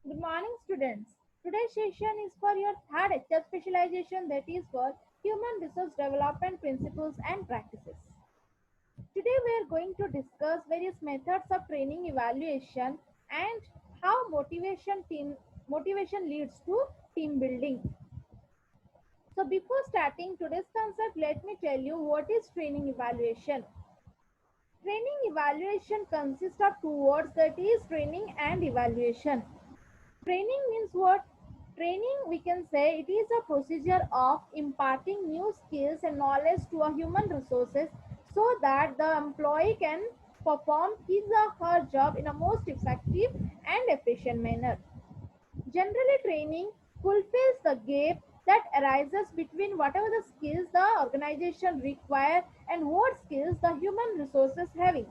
Good morning, students. Today's session is for your third HR specialization, that is for Human Resource Development Principles and Practices. Today we are going to discuss various methods of training evaluation and how motivation leads to team building. So before starting today's concept, let me tell you what is training evaluation. Training evaluation consists of two words, that is training and evaluation. Training means what? Training, we can say, it is a procedure of imparting new skills and knowledge to a human resources so that the employee can perform his or her job in a most effective and efficient manner. Generally, training fulfills the gap that arises between whatever the skills the organization require and what skills the human resources having.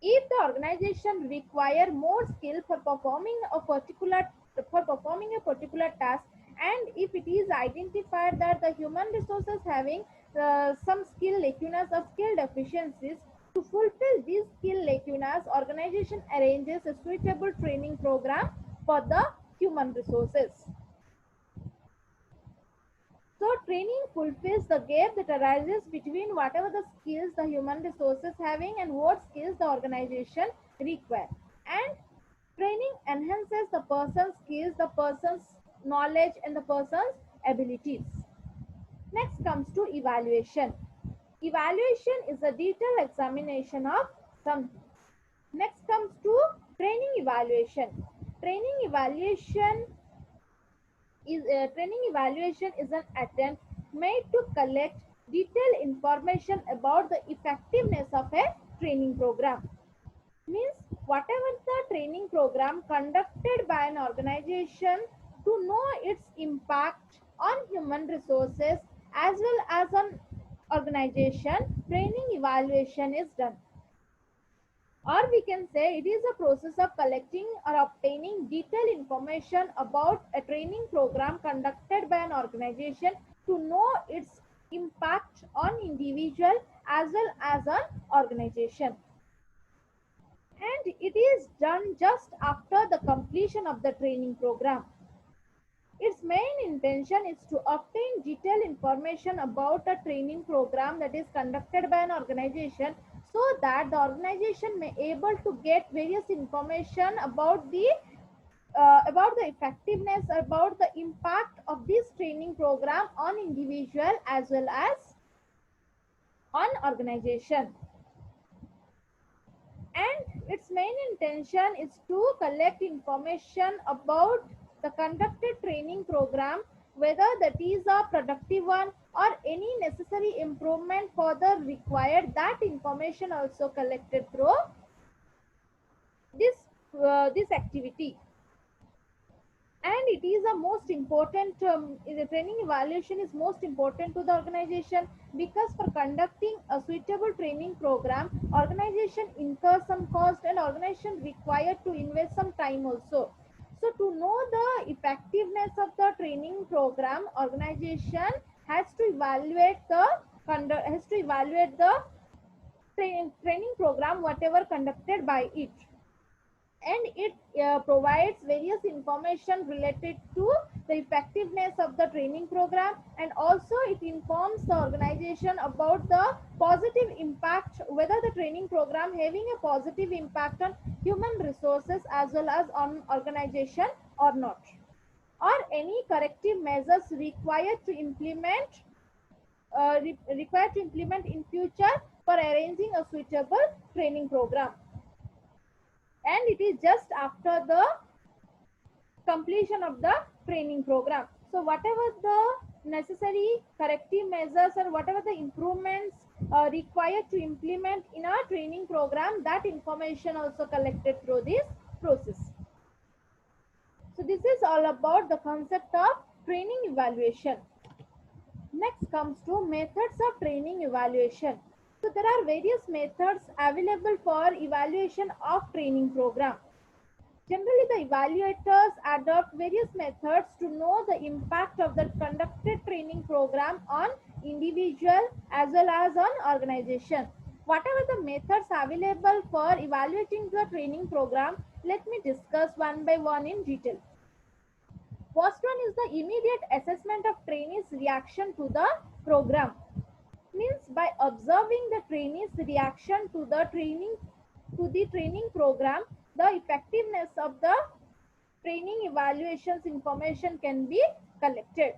If the organization require more skill for performing a particular task, and if it is identified that the human resources having some skill lacunas or skill deficiencies, to fulfill these skill lacunas, organization arranges a suitable training program for the human resources. So training fulfills the gap that arises between whatever the skills the human resources having and what skills the organization require. And training enhances the person's skills, the person's knowledge and the person's abilities. Next comes to evaluation. Evaluation is a detailed examination of something. Next comes to training evaluation. Training evaluation training evaluation is an attempt made to collect detailed information about the effectiveness of a training program. Means whatever the training program conducted by an organization, to know its impact on human resources as well as on organization, training evaluation is done. Or we can say it is a process of collecting or obtaining detailed information about a training program conducted by an organization to know its impact on individual as well as on organization. And it is done just after the completion of the training program. Its main intention is to obtain detailed information about a training program that is conducted by an organization so that the organization may able to get various information about the effectiveness, about the impact of this training program on individual as well as on organization. And its main intention is to collect information about the conducted training program, whether that is a productive one or any necessary improvement further required. That information also collected through this activity. And it is a most important the training evaluation is most important to the organization, because for conducting a suitable training program, organization incurs some cost and organization required to invest some time also. So to know the effectiveness of the training program, organization has to evaluate the training program whatever conducted by it. And it provides various information related to the effectiveness of the training program, and also it informs the organization about the positive impact, whether the training program having a positive impact on human resources as well as on organization or not, or any corrective measures required to implement in future for arranging a suitable training program. And it is just after the completion of the training program. So whatever the necessary corrective measures or whatever the improvements required to implement in our training program, that information also collected through this process. So this is all about the concept of training evaluation. Next comes to methods of training evaluation. So there are various methods available for evaluation of training program. Generally, the evaluators adopt various methods to know the impact of the conducted training program on individual as well as on organization. Whatever the methods available for evaluating the training program, Let me discuss one by one in detail. First one is the immediate assessment of trainees' reaction to the program. Means by observing the trainees' reaction to the training program, the effectiveness of the training evaluations information can be collected.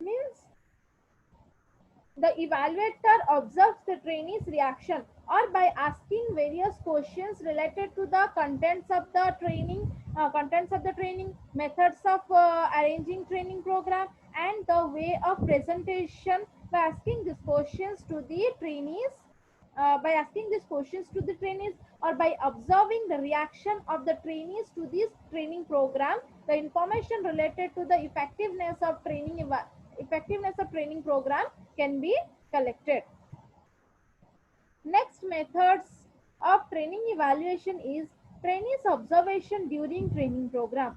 Means the evaluator observes the trainee's reaction or by asking various questions related to the contents of the training, methods of arranging training program, and the way of presentation. By asking these questions to the trainees, or by observing the reaction of the trainees to this training program, the information related to the effectiveness of training program can be collected. Next methods of training evaluation is trainees observation during training program.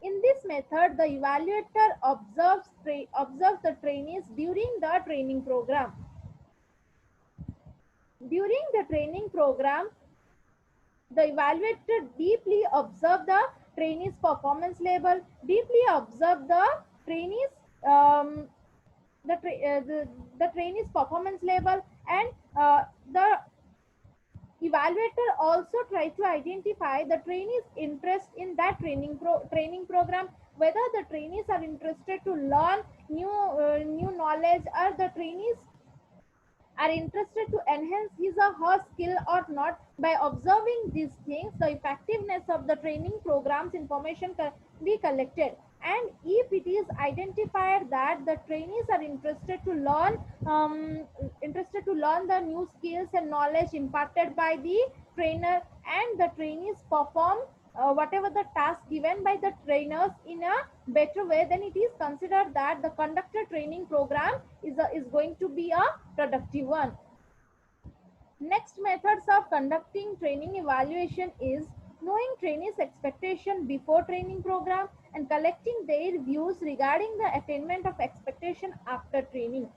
In this method, the evaluator observes the trainees during the training program. During the training program, the evaluator deeply observe the trainees' performance level, deeply observe the trainees um, the trainee's performance level, and the evaluator also try to identify the trainees' interest in that training program, whether the trainees are interested to learn new knowledge, or the trainees are interested to enhance his or her skill or not. By observing these things, the effectiveness of the training programs information can be collected. And if it is identified that the trainees are interested to learn the new skills and knowledge imparted by the trainer, and the trainees perform whatever the task given by the trainers in a better way, then it is considered that the conducted training program is going to be a productive one. Next methods of conducting training evaluation is knowing trainees' expectation before training program and collecting their views regarding the attainment of expectation after training.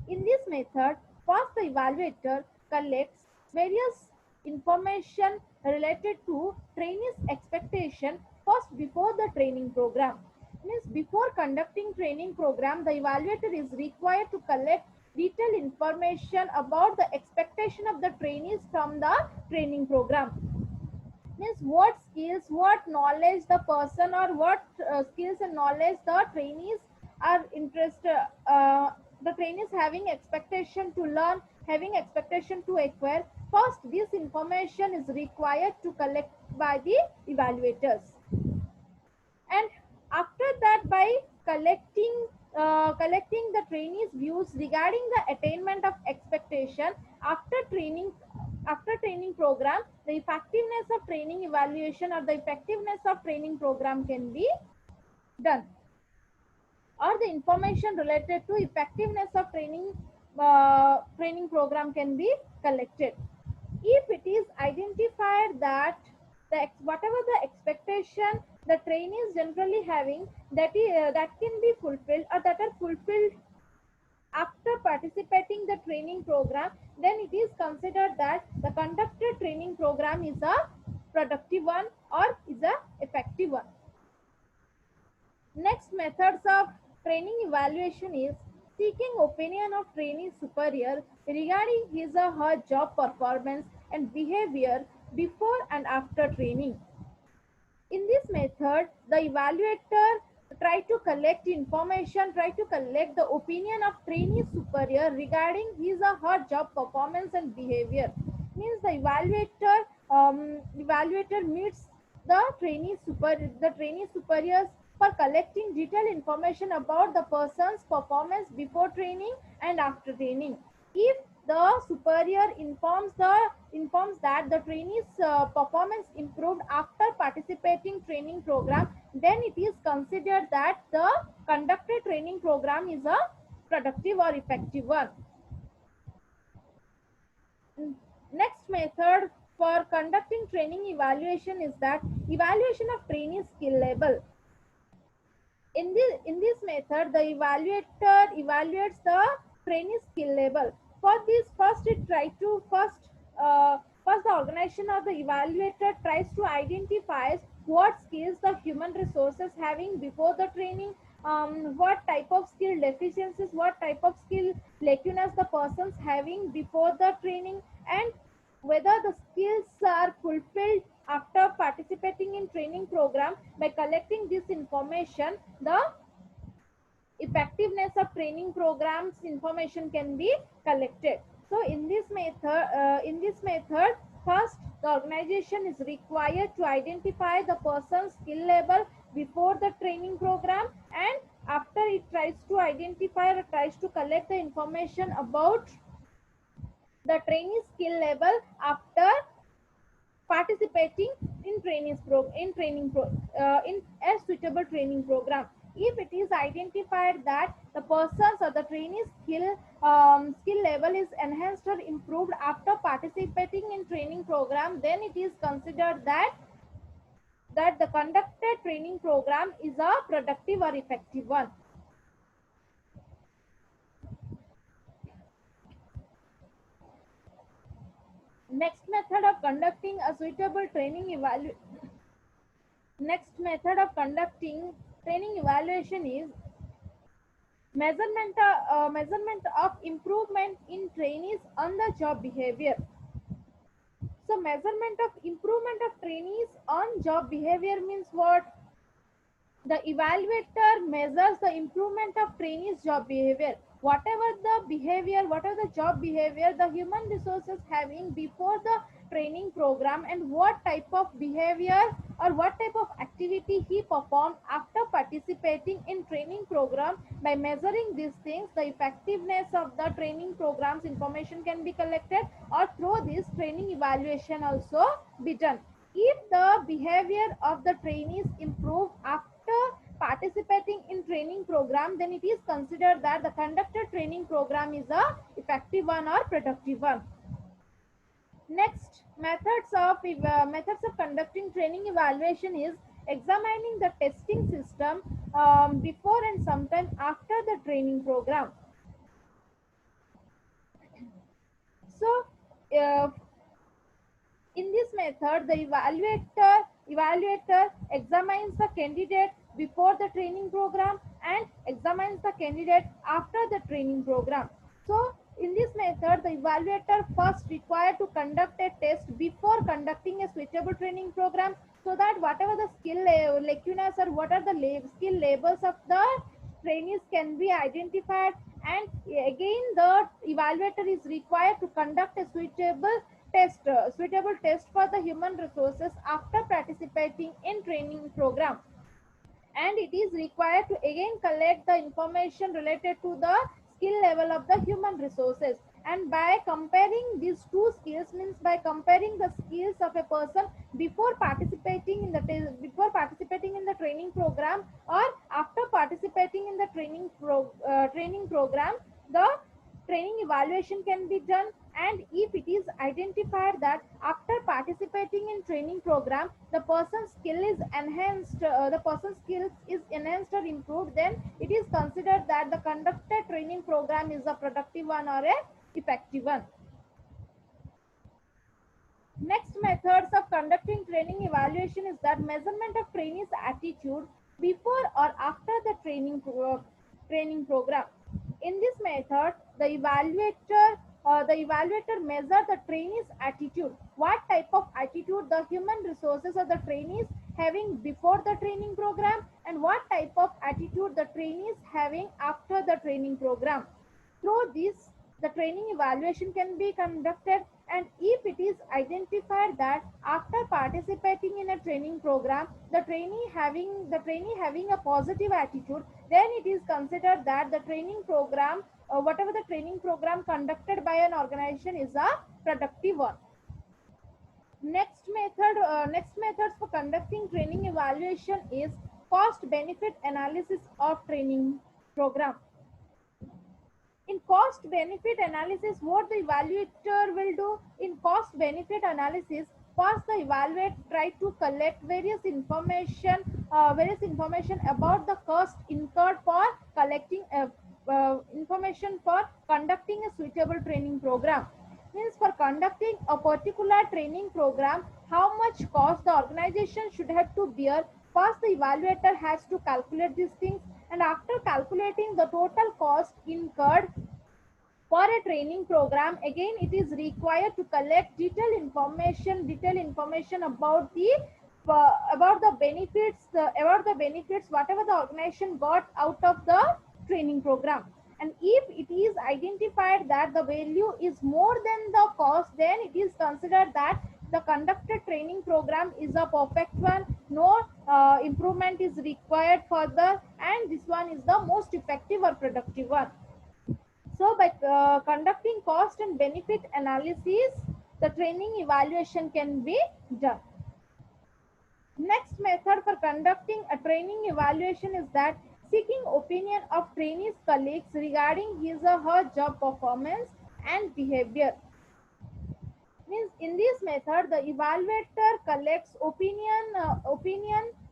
In this method, first the evaluator collects various information related to trainees' expectation first before the training program. Means before conducting training program, the evaluator is required to collect detailed information about the expectation of the trainees from the training program. Means what skills, what knowledge the person, or what skills and knowledge the trainees are interested, the trainees having expectation to learn, having expectation to acquire. First, this information is required to collect by the evaluators, and after that, by collecting the trainees views regarding the attainment of expectation after training program, the effectiveness of training evaluation or the effectiveness of training program can be done, or the information related to effectiveness of training program can be collected. If it is identified that whatever the expectation the trainee is generally having, that can be fulfilled or that are fulfilled after participating the training program, then it is considered that the conducted training program is a productive one or is a effective one. Next methods of training evaluation is seeking opinion of trainee superior regarding his or her job performance and behavior before and after training. In this method, the evaluator try to collect the opinion of trainee superior regarding his or her job performance and behavior. Means the evaluator meets the trainee superiors for collecting detailed information about the person's performance before training and after training. If the superior informs that the trainee's performance improved after participating training program, then it is considered that the conducted training program is a productive or effective one. Next method for conducting training evaluation is that evaluation of trainee skill level. In this method, the evaluator evaluates the trainee skill level. For this, first it try to First, the organization or the evaluator tries to identify what skills the human resources having before the training, what type of skill deficiencies, what type of skill lacunas the persons having before the training, and whether the skills are fulfilled after participating in training program. By collecting this information, the effectiveness of training programs information can be collected. So in this method, first the organization is required to identify the person's skill level before the training program, and after it tries to identify or tries to collect the information about the trainee skill level after participating in in a suitable training program. If it is identified that the person's or the trainee's skill level is enhanced or improved after participating in training program, then it is considered that the conducted training program is a productive or effective one. Next method of conducting a suitable training evaluation Next method of conducting training evaluation is measurement of improvement in trainees on the job behavior. So measurement of improvement of trainees on job behavior means what? The evaluator measures the improvement of trainees job behavior, whatever the job behavior the human resources having before the training program, and what type of behavior or what type of activity he performed after participating in training program. By measuring these things, the effectiveness of the training programs information can be collected, or through this training evaluation also be done. If the behavior of the trainees improve after participating in training program, then it is considered that the conducted training program is a effective one or productive one. Next, methods of conducting training evaluation is examining the testing system before and sometime after the training program. So, uh, in this method, the evaluator examines the candidate before the training program and examines the candidate after the training program. So, in this method, the evaluator first required to conduct a test before conducting a suitable training program, so that whatever the lacunas or what are the skill labels of the trainees can be identified, and again the evaluator is required to conduct a suitable test for the human resources after participating in training program, and it is required to again collect the information related to the skill level of the human resources. And by comparing these two skills, means by comparing the skills of a person before participating in the training program or after participating in the training program, the training evaluation can be done. And if it is identified that after participating in training program the person's skills is enhanced or improved, then it is considered that the conducted training program is a productive one or a effective one. Next methods of conducting training evaluation is that measurement of trainees attitude before or after the training program. In this method, the evaluator measure the trainees attitude, what type of attitude the human resources or the trainees having before the training program, and what type of attitude the trainees having after the training program. Through this, the training evaluation can be conducted, and if it is identified that after participating in a training program the trainee having a positive attitude, then it is considered that the training program or whatever the training program conducted by an organization is a productive one. Next methods for conducting training evaluation is cost benefit analysis of training program. In cost benefit analysis, what the evaluator will do in cost benefit analysis, first the evaluator try to collect various information about the cost incurred for collecting information for conducting a suitable training program. Means for conducting a particular training program, how much cost the organization should have to bear. First, the evaluator has to calculate these things, and after calculating the total cost incurred for a training program, again it is required to collect detailed information about the benefits, whatever the organization got out of the training program. And if it is identified that the value is more than the cost, then it is considered that the conducted training program is a perfect one. No improvement is required further, and this one is the most effective or productive one. So, by conducting cost and benefit analysis, the training evaluation can be done. Next method for conducting a training evaluation is that seeking opinion of trainees' colleagues regarding his or her job performance and behavior. Means in this method, the evaluator collects opinion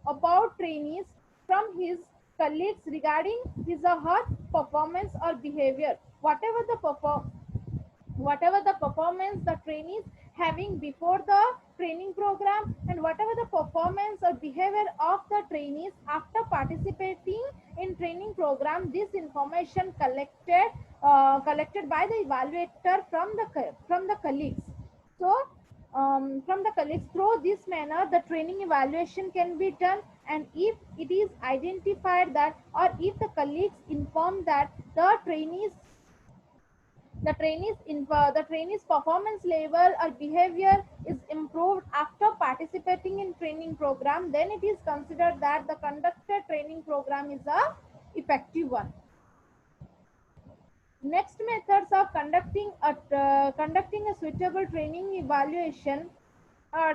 about trainees from his colleagues regarding his or her performance or behavior. Whatever the performance the trainees having before the training program, and whatever the performance or behavior of the trainees after participating in training program, this information collected by the evaluator from the colleagues. So from the colleagues, through this manner the training evaluation can be done. And if it is identified that, or if the colleagues inform that the trainees performance level or behavior is improved after participating in training program, then it is considered that the conducted training program is a effective one. Next methods of conducting a suitable training evaluation.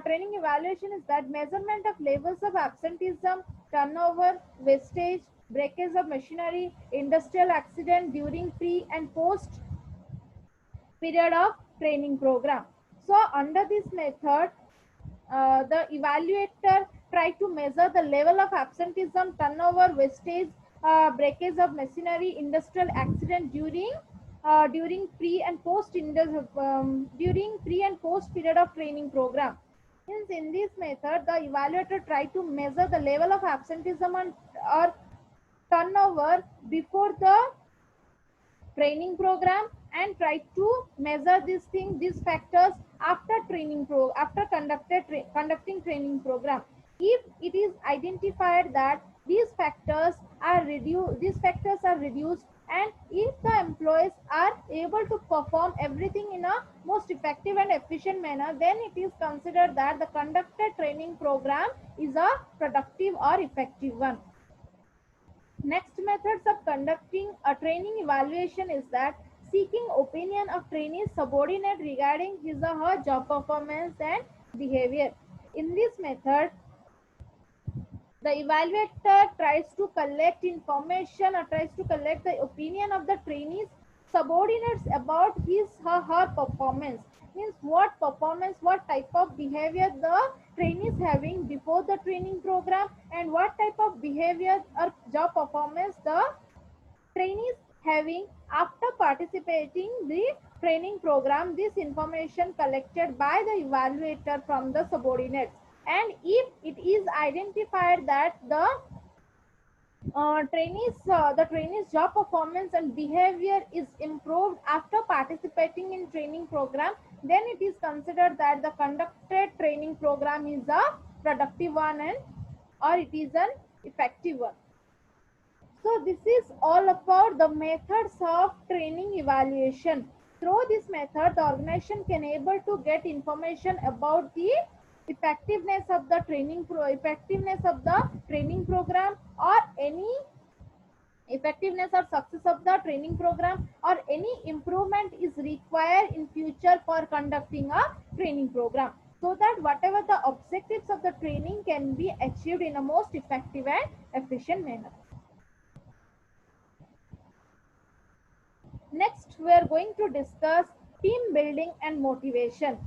Training evaluation is that measurement of levels of absenteeism, turnover, wastage, breakage of machinery, industrial accident during pre and post period of training program. So under this method, the evaluator try to measure the level of absenteeism, turnover, wastage, breakage of machinery, industrial accident during pre and post period of training program. Hence, in this method, the evaluator try to measure the level of absenteeism or turnover before the training program, and try to measure these factors after conducting training program. If it is identified that these factors are reduced, and if the employees are able to perform everything in a most effective and efficient manner, then it is considered that the conducted training program is a productive or effective one. Next methods of conducting a training evaluation is that seeking opinion of trainees subordinate regarding his or her job performance and behavior. In this method, the evaluator tries to collect information or tries to collect the opinion of the trainees subordinates about his or her performance. Means what type of behavior the trainee is having before the training program, and what type of behavior or job performance the trainees having after participating the training program. This information collected by the evaluator from the subordinates. And if it is identified that the trainees job performance and behavior is improved after participating in training program, then it is considered that the conducted training program is a productive one, and or it is an effective one. So this is all about the methods of training evaluation. Through this method, the organization can able to get information about the effectiveness of the training program, or any effectiveness or success of the training program, or any improvement is required in future for conducting a training program, so that whatever the objectives of the training can be achieved in a most effective and efficient manner. Next, we are going to discuss team building and motivation.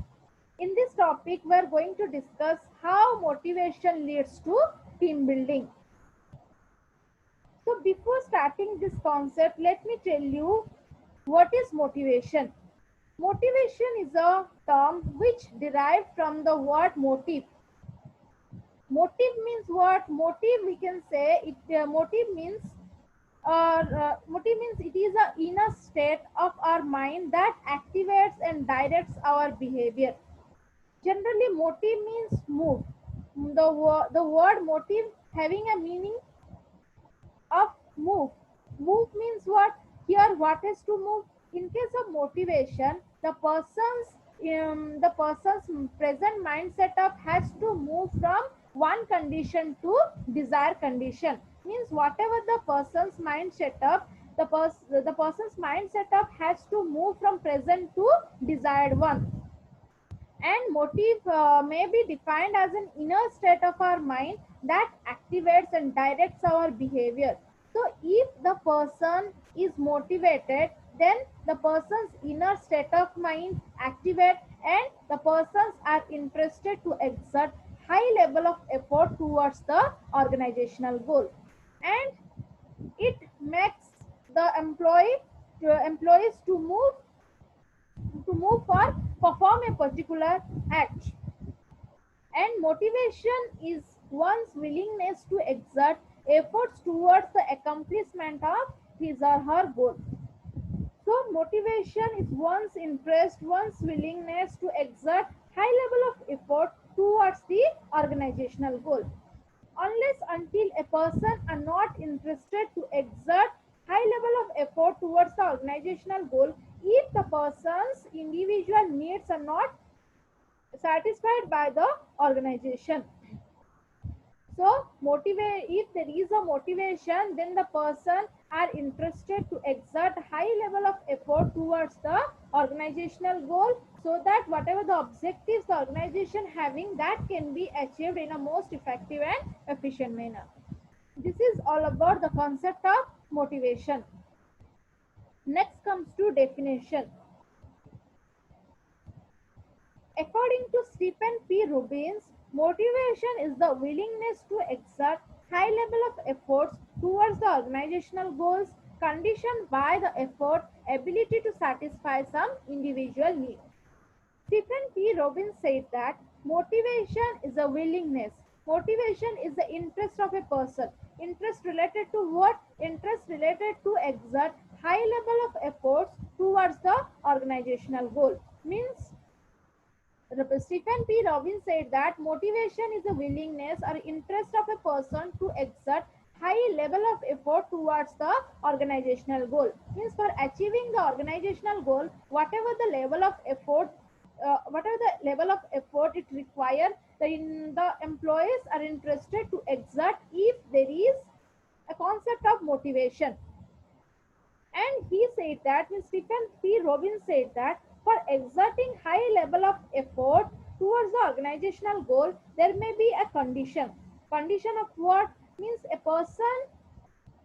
In this topic, we are going to discuss how motivation leads to team building. So before starting this concept, let me tell you what is motivation. Motivation is a term which derived from the word motive. Motive means what? Motive, we can say it. Motive means it is a inner state of our mind that activates and directs our behavior. Generally, motive means move. The word motive having a meaning of move. Move means what? Here, what is to move? In case of motivation, the person's present mind setup has to move from one condition to desired condition. Means whatever the person's mind setup, the person's mind setup has to move from present to desired one. And motive may be defined as an inner state of our mind that activates and directs our behavior. So if the person is motivated, then the person's inner state of mind activate and the persons are interested to exert high level of effort towards the organizational goal. And it makes the employees to move for perform a particular act. And motivation is one's willingness to exert efforts towards the accomplishment of his or her goal. So motivation is one's interest, one's willingness to exert high level of effort towards the organizational goal. Unless until a person are not interested to exert high level of effort towards the organizational goal, if the person's individual needs are not satisfied by the organization. So motivate, if there is a motivation, then the person are interested to exert high level of effort towards the organizational goal, so that whatever the objectives the organization having, that can be achieved in a most effective and efficient manner. This is all about the concept of motivation. Next comes to definition. According to Stephen P. Robbins, motivation is the willingness to exert high level of efforts towards the organizational goals, conditioned by the effort ability to satisfy some individual need. Stephen P. Robbins said that motivation is a willingness. Motivation is the interest of a person. Interest related to what? Interest related to exert high level of efforts towards the organizational goal. Means Stephen P. Robbins said that motivation is a willingness or interest of a person to exert high level of effort towards the organizational goal. Means for achieving the organizational goal, whatever the level of effort it requires, the employees are interested to exert if there is a concept of motivation. And he said that, Stephen P. Robbins said that for exerting high level of effort towards the organizational goal, there may be a condition. Condition of what? Means a person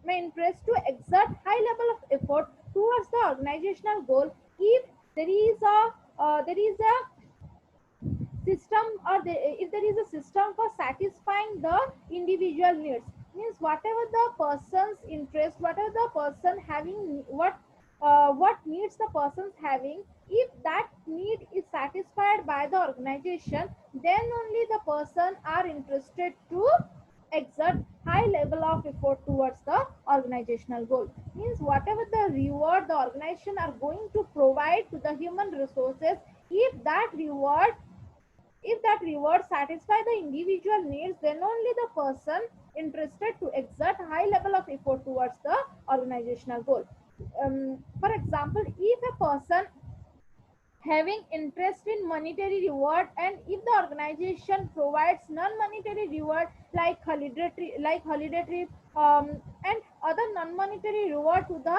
may interest to exert high level of effort towards the organizational goal if there is a system, or if there is a system for satisfying the individual needs. Means whatever the person's interest, whatever the person having, what needs the person's having, if that need is satisfied by the organization, then only the person are interested to exert high level of effort towards the organizational goal. Means whatever the reward the organization are going to provide to the human resources, if that reward satisfy the individual needs, then only the person interested to exert high level of effort towards the organizational goal. For example, if a person having interest in monetary reward, and if the organization provides non-monetary reward like holiday trip, and other non-monetary reward to the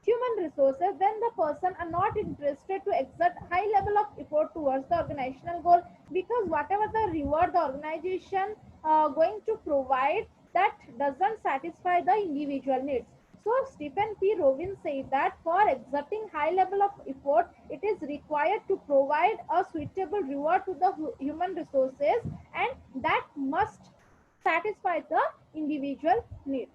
human resources, then the person are not interested to exert high level of effort towards the organizational goal, because whatever the reward the organization going to provide, that doesn't satisfy the individual needs. So Stephen P. Robbins said that for exerting high level of effort, it is required to provide a suitable reward to the human resources, and that must satisfy the individual need.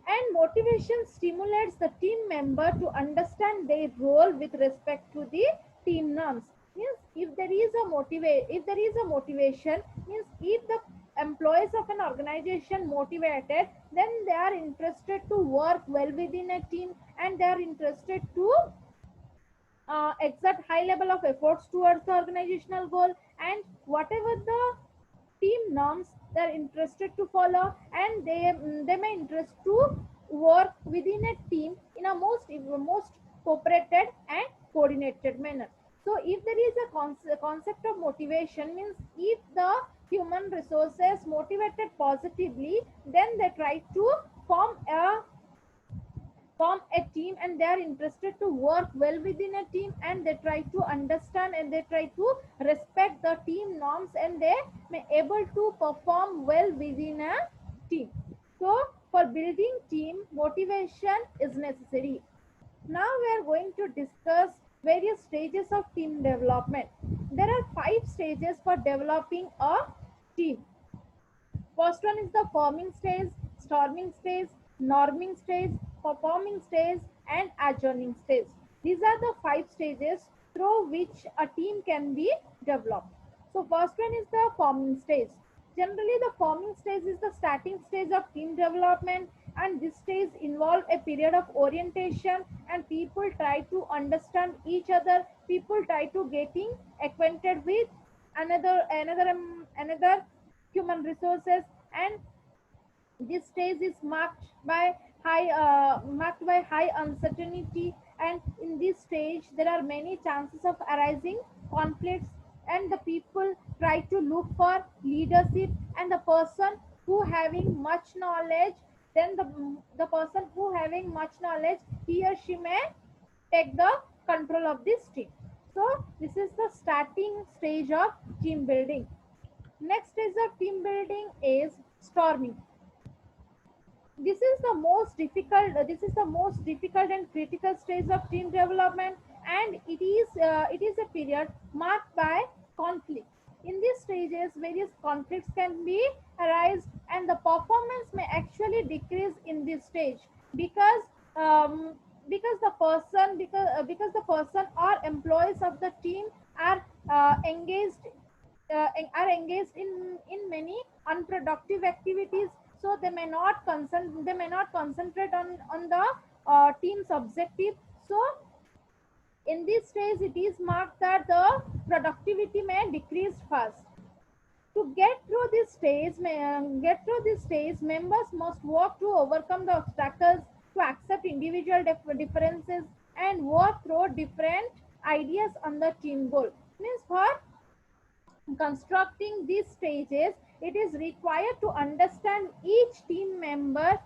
And motivation stimulates the team member to understand their role with respect to the team norms. Means if there is a motivation, means if the employees of an organization motivated, then they are interested to work well within a team, and they are interested to exert high level of efforts towards the organizational goal, and whatever the team norms they're interested to follow, and they may interest to work within a team in a most cooperated and coordinated manner. So if there is a concept of motivation, means if the human resources motivated positively, then they try to form a form a team, and they are interested to work well within a team, and they try to understand and they try to respect the team norms, and they may able to perform well within a team. So for building team, motivation is necessary. Now we are going to discuss various stages of team development. There are 5 stages for developing a team. First one is the forming stage, storming stage, norming stage, performing stage, and adjourning stage. These are the 5 stages through which a team can be developed. So first one is the forming stage. Generally, the forming stage is the starting stage of team development, and this stage involves a period of orientation, and people try to understand each other. People try to getting acquainted with another human resources, and this stage is marked by high uncertainty, and in this stage there are many chances of arising conflicts, and the people try to look for leadership, and the person who having much knowledge, then the person who having much knowledge, he or she may take the control of this team. So this is the starting stage of team building. Next stage of team building is storming. This is the most difficult and critical stage of team development, and it is a period marked by conflict. In these stages, various conflicts can be arise, and the performance may actually decrease in this stage, because um, because the person or employees of the team are engaged are engaged in many unproductive activities, so they may not concentrate on the team's objective. So in this stage it is marked that the productivity may decrease fast. To get through this stage, members must work to overcome the obstacles, to accept individual differences, and work through different ideas on the team goal. Means for constructing these stages, it is required to understand each team member.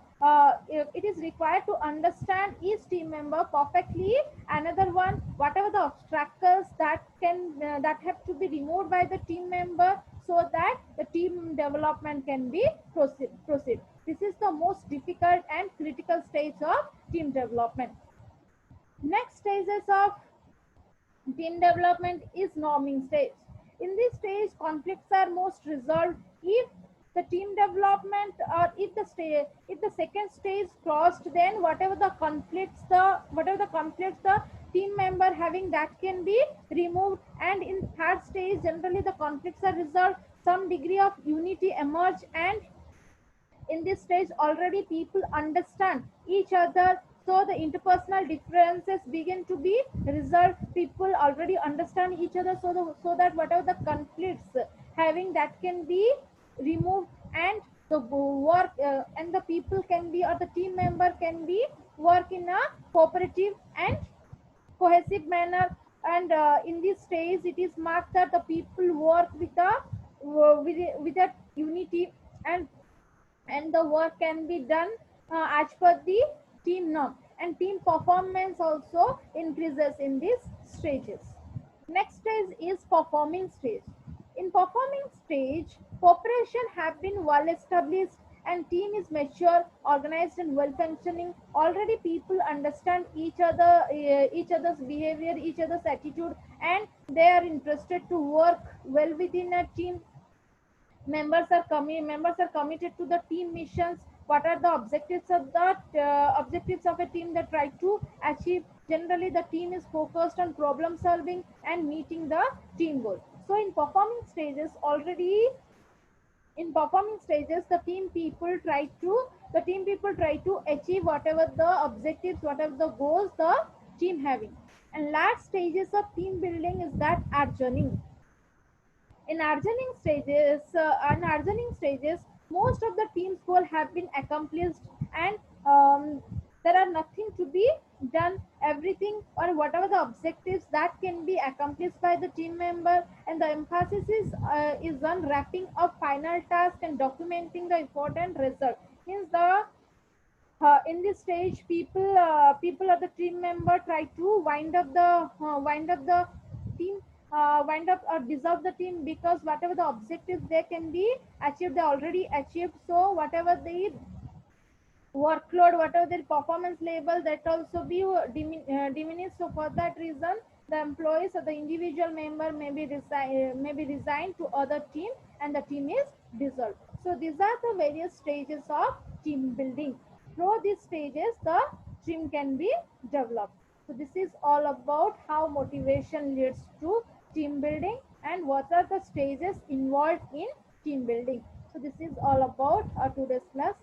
It is required to understand each team member perfectly. Another one, whatever the obstacles that have to be removed by the team member, so that the team development can be proceed. This is the most difficult and critical stage of team development. Next stages of team development is norming stage. In this stage, conflicts are most resolved if the team development, or if the second stage crossed, then whatever the conflicts the team member having, that can be removed, and in third stage generally the conflicts are resolved, some degree of unity emerge, and in this stage already people understand each other, so the interpersonal differences begin to be resolved. People already understand each other, so that whatever the conflicts having, that can be removed, and the work and the people can be, or the team member can be work in a cooperative and cohesive manner. And in this stage it is marked that the people work with a unity, and the work can be done as per the team norm, and team performance also increases in these stages. Next stage is performing stage. In performing stage, cooperation have been well established, and team is mature, organized, and well functioning. Already people understand each other's behavior, each other's attitude, and they are interested to work well within a team. Members are committed to the team missions. what are the objectives of a team they try to achieve. Generally the team is focused on problem solving and meeting the team goal. So in performing stages the team people try to achieve whatever the objectives, whatever the goals the team having. And last stages of team building is that adjourning. In adjourning stages, most of the team's goal have been accomplished, and there are nothing to be done. Everything or whatever the objectives that can be accomplished by the team member, and the emphasis is on wrapping up final task and documenting the important result. Means the in this stage, people or the team member try to wind up the team, wind up or dissolve the team, because whatever the objectives they can be achieved, they already achieved. So whatever the workload, whatever their performance level, that also be diminished. So for that reason, the employees or the individual member may be resigned to other team, and the team is dissolved. So these are the various stages of team building. Through these stages, the team can be developed. So this is all about how motivation leads to team building and what are the stages involved in team building. So this is all about our today's class.